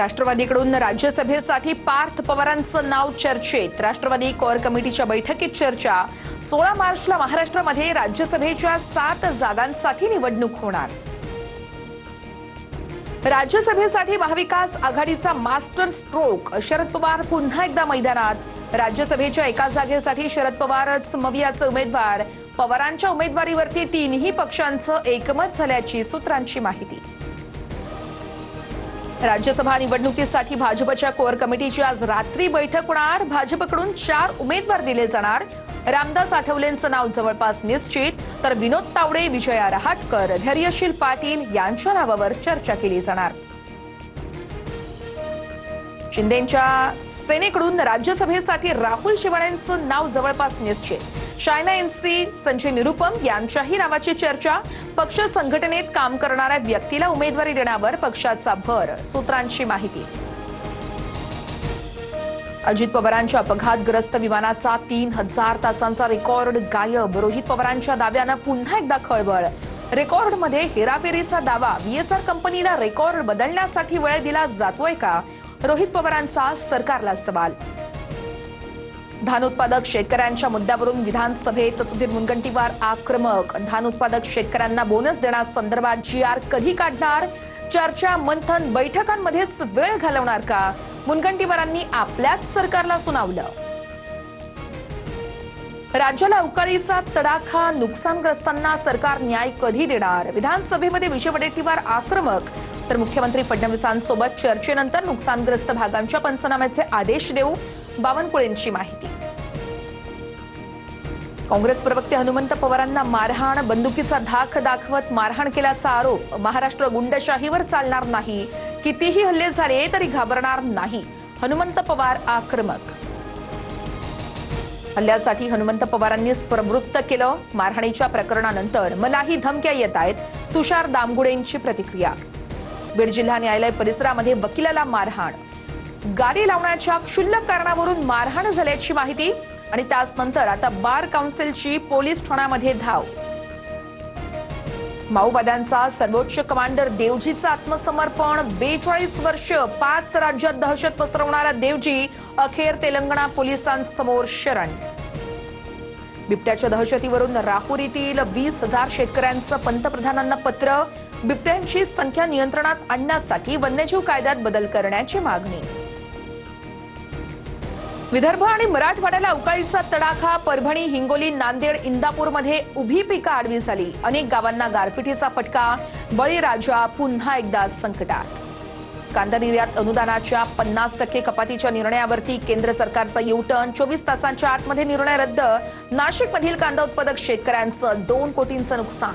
राष्ट्रवादीकडून राज्यसभेसाठी पार्थ पवारांचं नाव चर्चेत। राष्ट्रवादी कोर कमिटीच्या बैठकीत चर्चा। 16 मार्चला महाराष्ट्रामध्ये राज्यसभेच्या 7 जागांसाठी निवडणूक होणार। राज्यसभेसाठी महाविकास आघाडीचा मास्टर स्ट्रोक। शरद पवार पुन्हा एकदा मैदानात। राज्यसभेच्या एका जागेसाठी शरद पवारच मवियाचे उमेदवार। पवारांच्या उमेदवारीवरती तीनही पक्षांचं एकमत झाल्याची सूत्रांची माहिती। राज्यसभा निवडणुकीसाठी भाजपच्या कोर कमिटीची आज रात्री बैठक होणार। भाजपकडून 4 उमेदवार दिले जाणार। रामदास आठवलेंचं नाव जवळपास निश्चित, तर विनोद तावडे, विजया रहाटकर, धैर्यशील पाटील यांच्या नावावर चर्चा केली जाणार। शिंदेंच्या सेनेकडून राज्यसभेसाठी राहुल शेवाळेंचं नाव जवळपास निश्चित। शायना एनसी, संजय निरुपम यांच्याही नावाची चर्चा। पक्ष संघटनेत काम करणाऱ्या व्यक्तीला उमेदवारी देण्यावर पक्षाचा भर, सूत्रांची माहिती। अजित पवारांच्या अपघातग्रस्त विमानाचा 3000 तासांचा रेकॉर्ड गायब। रोहित पवारांच्या दाव्यानं पुन्हा एकदा खळबळ। रेकॉर्डमध्ये हेराफेरीचा दावा। VSR कंपनीला रेकॉर्ड बदलण्यासाठी वेळ दिला जातोय का? रोहित पवारांचा सरकारला सवाल। धान उत्पादक शेतकऱ्यांच्या मुद्द्यावरून विधानसभेत सुधीर मुनगंटीवार आक्रमक। धान उत्पादक शेतकऱ्यांना बोनस देण्यासंदर्भात GR कधी काढणार? चर्चा, मंथन, बैठकांमध्येच वेळ घालवणार का? मुनगंटीवारांनी आपल्याच सरकारला सुनावलं। राज्याला अवकाळीचा तडाखा। नुकसानग्रस्तांना सरकार न्याय कधी देणार? विधानसभेमध्ये विजय वडेट्टीवार आक्रमक, तर मुख्यमंत्री फडणवीसांसोबत चर्चेनंतर नुकसानग्रस्त भागांच्या पंचनाम्याचे आदेश देऊ, बावनकुळेंची माहिती। काँग्रेस प्रवक्ते हनुमंत पवारांना मारहाण। बंदुकीचा धाक दाखवत मारहाण केल्याचा आरोप। महाराष्ट्र गुंडशाहीवर चालणार नाही। कितीही हल्ले झाले तरी घाबरणार नाही, हनुमंत पवार आक्रमक। हल्ल्यासाठी हनुमंत पवारांनीच प्रवृत्त केलं। मारहाणीच्या प्रकरणानंतर मलाही धमक्या येत आहेत, तुषार दामगुडेंची प्रतिक्रिया। बीड जिल्हा न्यायालय परिसरामध्ये वकिलाला मारहाण। गाडी लावण्याच्या क्षुल्लक कारणावरून मारहाण झाल्याची माहिती, आणि त्यानंतर आता बार काउन्सिलची पोलीस ठाण्यामध्ये धाव। माओवाद्यांचा सर्वोच्च कमांडर देवजीचं आत्मसमर्पण। 42 वर्ष 5 राज्यात दहशत पसरवणारा देवजी अखेर तेलंगणा पोलिसांसमोर शरण। बिबट्याच्या दहशतीवरून राहुरीतील 20,000 शेतकऱ्यांचं पंतप्रधानांना पत्र। बिबट्यांची संख्या नियंत्रणात आणण्यासाठी वन्यजीव कायद्यात बदल करण्याची मागणी। विदर्भ आणि मराठवाड्याला अवकाळीचा तडाखा। परभणी, हिंगोली, नांदेड, इंदापूरमध्ये उभी पिकं आडवी झाली। अनेक गावांना गारपिटीचा फटका। बळीराजा पुन्हा एकदा संकटात। कांदा निर्यात अनुदानाच्या 50% कपातीच्या निर्णयावरती केंद्र सरकारचा U-टर्न। 24 तासांच्या आतमध्ये निर्णय रद्द। नाशिकमधील कांदा उत्पादक शेतकऱ्यांचं 2 कोटींचं नुकसान।